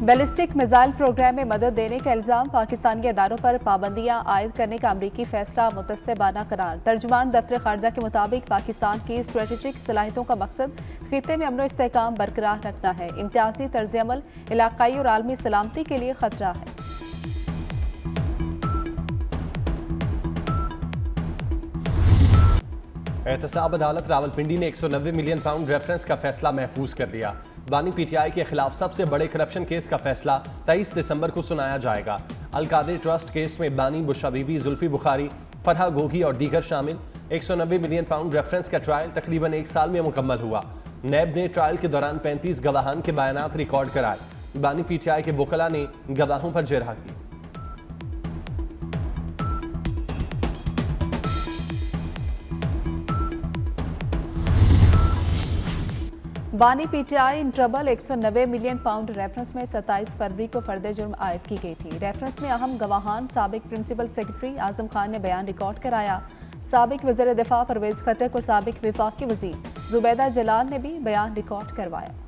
Ballistic missile programme में मदद देने का इल्जाम, पाकिस्तानी अदारों पर पाबंदियां आयद करने का अमरीकी फैसला मुतस्सबाना करार। तर्जुमान दफ्तर खारजा के मुताबिक पाकिस्तान की स्ट्रेटेजिक सलाहियतों का मकसद खित्ते में अमन व इस्तेहकाम बरकरार रखना है। इम्तियाजी तर्ज अमल इलाकाई और आलमी सलामती के लिए खतरा है। एहतसाब अदालत रावलपिंडी ने 190 मिलियन पाउंड रेफरेंस का फैसला महफूज कर लिया। बानी पीटीआई के खिलाफ सबसे बड़े करप्शन केस का फैसला 23 दिसंबर को सुनाया जाएगा। अलकादिर ट्रस्ट केस में बानी, बुशरा बीबी, जुल्फी बुखारी, फरहा गोगी और दीगर शामिल। 190 मिलियन पाउंड रेफरेंस का ट्रायल तकरीबन 1 साल में मुकम्मल हुआ। नैब ने ट्रायल के दौरान 35 गवाहान के बयानात रिकॉर्ड कराए। बानी पीटीआई के वकला ने गवाहों पर जेरहा की। बानी PTI in trouble 190 million pound reference में 27 फरवरी को फर्द जुर्म आयद की गई थी। रेफरेंस में अहम गवाहान साबिक प्रिंसिपल सेक्रेटरी आजम खान ने बयान रिकॉर्ड कराया। साबिक वज़ीर दिफा परवेज खटक और साबिक विफाकी वज़ीर जुबैदा जलाल ने भी बयान रिकॉर्ड करवाया।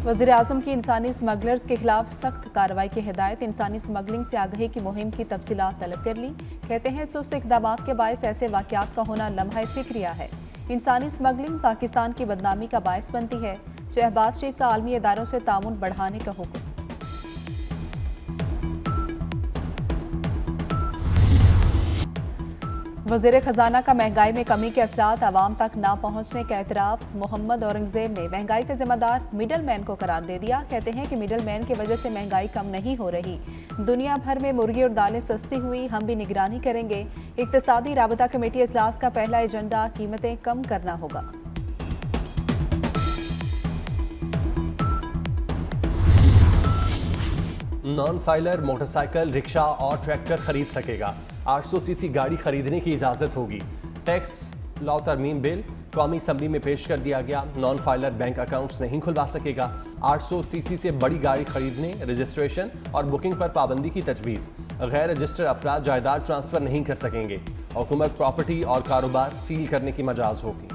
वज़ीर आज़म की इंसानी स्मगलर्स के खिलाफ सख्त कार्रवाई की हिदायत। इंसानी स्मगलिंग से आगाही की मुहिम की तफसीलात तलब कर ली। कहते हैं सुस्त इक़दामात के बायस ऐसे वाक़यात का होना लम्हा फ़िक्रिया है। इंसानी स्मगलिंग पाकिस्तान की बदनामी का बायस बनती है। शहबाज शरीफ का आलमी इदारों से ताउन बढ़ाने का हुक्म। वज़ीर खजाना का महंगाई में कमी के असरात आवाम तक ना पहुंचने का एतराफ़। मोहम्मद औरंगजेब ने महंगाई का जिम्मेदार मिडल मैन को करार दे दिया। कहते हैं कि मिडल मैन की वजह से महंगाई कम नहीं हो रही। दुनिया भर में मुर्गी और दालें सस्ती हुई, हम भी निगरानी करेंगे। इक़्तिसादी राबता कमेटी इजलास का पहला एजेंडा कीमतें कम करना होगा। नॉन फाइलर मोटरसाइकिल, रिक्शा और ट्रैक्टर खरीद सकेगा। 800 सीसी गाड़ी खरीदने की इजाजत होगी। टैक्स लॉ तरमीम बिल कौमी असम्बली में पेश कर दिया गया। नॉन फाइलर बैंक अकाउंट्स नहीं खुलवा सकेगा। 800 सीसी से बड़ी गाड़ी खरीदने, रजिस्ट्रेशन और बुकिंग पर पाबंदी की तजवीज़। गैर रजिस्टर्ड अफराद जायदाद ट्रांसफर नहीं कर सकेंगे। हुकूमत प्रॉपर्टी और कारोबार सील करने की मजाज होगी।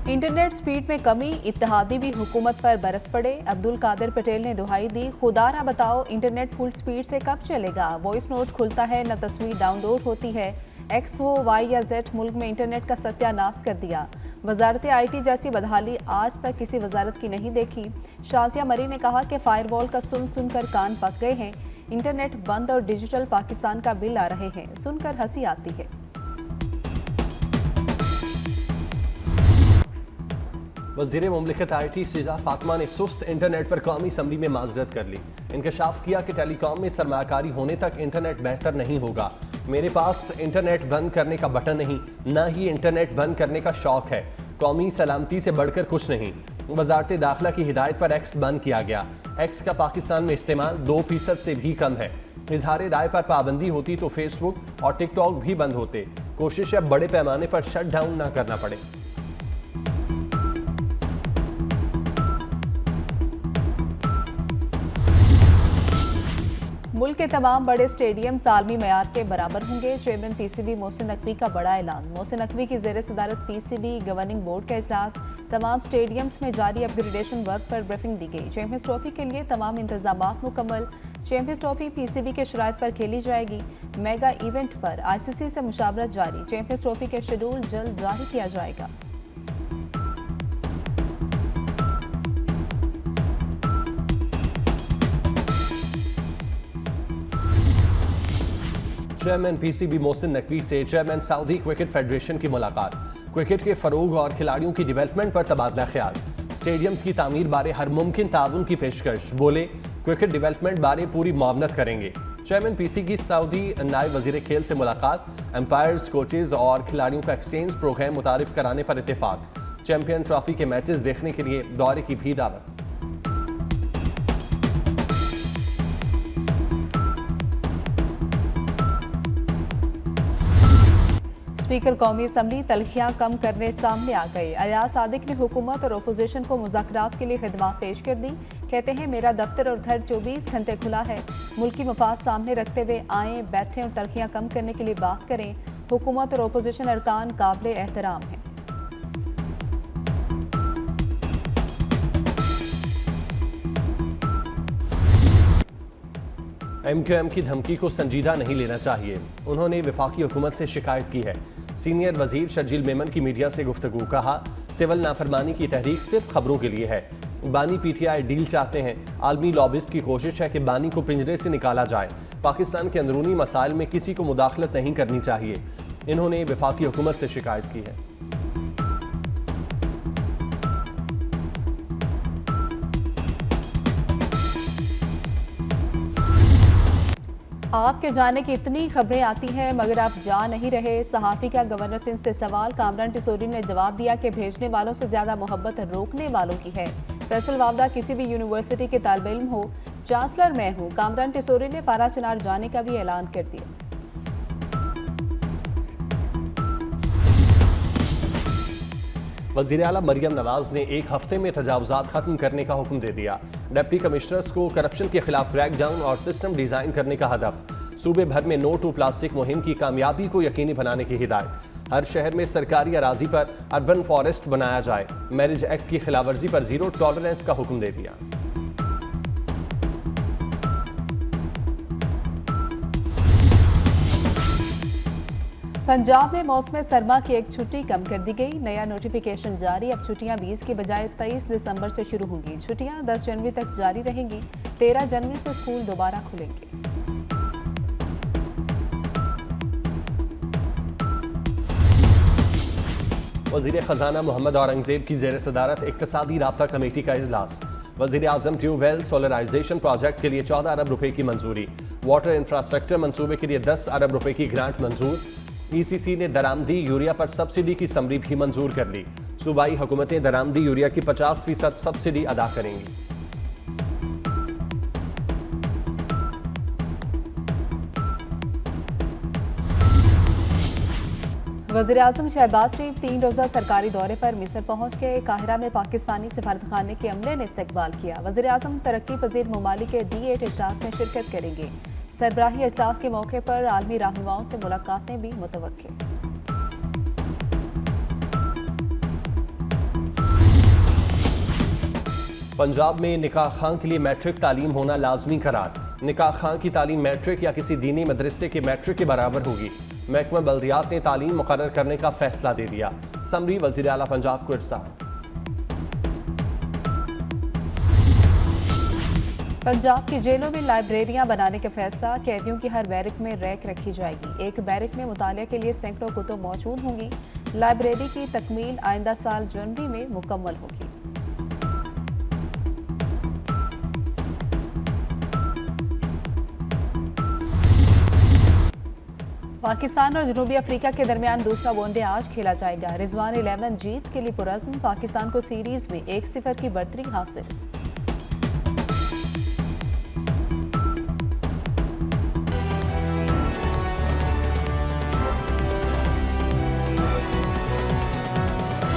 इंटरनेट स्पीड में कमी, इत्तेहादी भी हुकूमत पर बरस पड़े। अब्दुल कादिर पटेल ने दुहाई दी, खुदारा बताओ इंटरनेट फुल स्पीड से कब चलेगा। वॉइस नोट खुलता है न तस्वीर डाउनलोड होती है। एक्स हो, वाई या जेड, मुल्क में इंटरनेट का सत्यानाश कर दिया। वजारत IT जैसी बदहाली आज तक किसी वजारत की नहीं देखी। शाजिया मरी ने कहा कि फायरवॉल का सुनकर कान पक गए हैं। इंटरनेट बंद और डिजिटल पाकिस्तान का बिल आ रहे हैं, सुनकर हंसी आती है। वज़ीर मुमलिकत IT सिजा फातिमा ने सुस्त इंटरनेट पर कौमी असम्बली में माजरत कर ली। इंकशाफ किया कि टेलीकॉम में सरमाकारी होने तक इंटरनेट बेहतर नहीं होगा। मेरे पास इंटरनेट बंद करने का बटन नहीं, न ही इंटरनेट बंद करने का शौक है। कौमी सलामती से बढ़कर कुछ नहीं। वजारत दाखिला की हिदायत पर एक्स बंद किया गया। एक्स का पाकिस्तान में इस्तेमाल 2% से भी कम है। इजहार राय पर पाबंदी होती तो फेसबुक और टिकटॉक भी बंद होते। कोशिश है बड़े पैमाने पर शट डाउन न करना पड़े। मुल्क के तमाम बड़े स्टेडियम आलमी मयार के बराबर होंगे। चेयरमैन PCB मोहसिन नकवी का बड़ा ऐलान। मोहसिन नकवी की ज़ेर सदारत PCB गवर्निंग बोर्ड का इजलास। तमाम स्टेडियम्स में जारी अपग्रेडेशन वर्क पर ब्रीफिंग दी गई। चैंपियंस ट्रॉफी के लिए तमाम इंतजामात मुकम्मल। चैंपियंस ट्रॉफी PCB के शराइत पर खेली जाएगी। मेगा इवेंट पर ICC से मुशावरत जारी। चैंपियंस ट्रॉफी के शेड्यूल जल्द जारी किया जाएगा। चेयरमैन PCB मोहसिन नकवी से चेयरमैन सऊदी क्रिकेट फेडरेशन की मुलाकात। क्रिकेट के फरोग और खिलाड़ियों की डेवलपमेंट पर तबादला ख्याल। स्टेडियम्स की तामीर बारे हर मुमकिन ताउन की पेशकश। बोले क्रिकेट डेवलपमेंट बारे पूरी मुआवनत करेंगे। चेयरमैन PC की सऊदी नायब वजीर खेल से मुलाकात। एम्पायर्स, कोचेज और खिलाड़ियों का एक्सचेंज प्रोग्राम मुतारिफ कराने पर इत्तेफाक। चैंपियन ट्रॉफी के मैचेस देखने के लिए दौरे की भी दावत। स्पीकर कौमी असम्बली तलखियां कम करने सामने आ गए। अयाज सादिक ने हुकूमत और अपोजिशन को मुज़ाकरात के लिए खिदमत पेश कर दी। कहते हैं मेरा दफ्तर और घर 24 घंटे खुला है। मुल्की मफाद सामने रखते हुए आएँ, बैठें और तलखियां कम करने के लिए बात करें। हुकूमत और अपोजिशन अरकान काबिल एहतराम हैं। MQM की धमकी को संजीदा नहीं लेना चाहिए, उन्होंने वफाकी हुकूमत से शिकायत की है। सीनियर वजीर शर्जील मेमन की मीडिया से गुफ्तगू, कहा सिविल नाफरमानी की तहरीक सिर्फ खबरों के लिए है। बानी PTI डील चाहते हैं। आलमी लॉबिस्ट की कोशिश है कि बानी को पिंजरे से निकाला जाए। पाकिस्तान के अंदरूनी मसाइल में किसी को मुदाखलत नहीं करनी चाहिए, इन्होंने वफाकी हुकूमत से शिकायत की है। आपके जाने की इतनी खबरें आती हैं मगर आप जा नहीं रहे। सहाफ़ी का गवर्नर सिंध से सवाल, कामरान टिसोरी ने जवाब दिया कि भेजने वालों से ज्यादा मोहब्बत रोकने वालों की है। फैसल वावदा किसी भी यूनिवर्सिटी के तालिब इल्म हो, चांसलर मैं हूँ। कामरान टिसोरी ने पारा चिनार जाने का भी ऐलान कर दिया। वज़ीर आला मरियम नवाज ने एक हफ्ते में तजावुज़ात खत्म करने का हुक्म दे दिया। डिप्टी कमिश्नर्स को करप्शन के खिलाफ क्रैकडाउन और सिस्टम डिजाइन करने का हदफ। सूबे भर में नो टू प्लास्टिक मुहिम की कामयाबी को यकीनी बनाने की हिदायत। हर शहर में सरकारी अराजी पर अर्बन फॉरेस्ट बनाया जाए। मैरिज एक्ट की खिलाफवर्जी पर जीरो टॉलरेंस का हुक्म दे दिया। पंजाब में मौसम सरमा की एक छुट्टी कम कर दी गई। नया नोटिफिकेशन जारी। अब छुट्टियां 20 की बजाय 23 दिसंबर से शुरू होंगी। छुट्टियां 10 जनवरी तक जारी रहेंगी। 13 जनवरी से स्कूल दोबारा खुलेंगे। वज़ीर ख़जाना मोहम्मद औरंगज़ेब की ज़ेर सदारत इक़्तिसादी राब्ता कमेटी का इजलास। वज़ीर आज़म ट्यूबवेल सोलराइजेशन प्रोजेक्ट के लिए 14 अरब रुपए की मंजूरी। वाटर इंफ्रास्ट्रक्चर मंसूबे के लिए 10 अरब रुपए की ग्रांट मंजूर। ECC ने दरामदी यूरिया पर सब्सिडी की समरी भी मंजूर कर ली। सूबाई हुकूमतें दरामदी यूरिया की 50% सब्सिडी अदा करेंगी। वज़ीर आज़म शहबाज शरीफ 3 रोज़ा सरकारी दौरे पर मिस्र पहुंच गए। काहिरा में पाकिस्तानी सफारतखाने के अमले ने इस्तकबाल किया। वज़ीर आज़म तरक्की पजीर ममालिक के D8 इजलास में शिरकत करेंगे। सरबराही इजलास के मौके पर आलमी रहनुमाओं से मुलाकातें भी मुतवक्किल। पंजाब में निकाह खां के लिए मैट्रिक तालीम होना लाजमी करार। निकाह खां की तालीम मैट्रिक या किसी दीनी मदरसे के मैट्रिक के बराबर होगी। महकमा बल्दियात ने तालीम मुकर्रर करने का फैसला दे दिया। समरी वज़ीर आला पंजाब को इरसाल। पंजाब की जेलों में लाइब्रेरियां बनाने का फैसला। कैदियों की हर बैरक में रैक रखी जाएगी। एक बैरक में मुतालिया के लिए सैकड़ों कुतुब मौजूद होंगी। लाइब्रेरी की तकमील आइंदा साल जनवरी में मुकम्मल होगी। पाकिस्तान और जनूबी अफ्रीका के दरमियान दूसरा वनडे आज खेला जाएगा। रिजवान 11 जीत के लिए पुरज़्म। पाकिस्तान को सीरीज में 1-0 की बढ़तरी हासिल।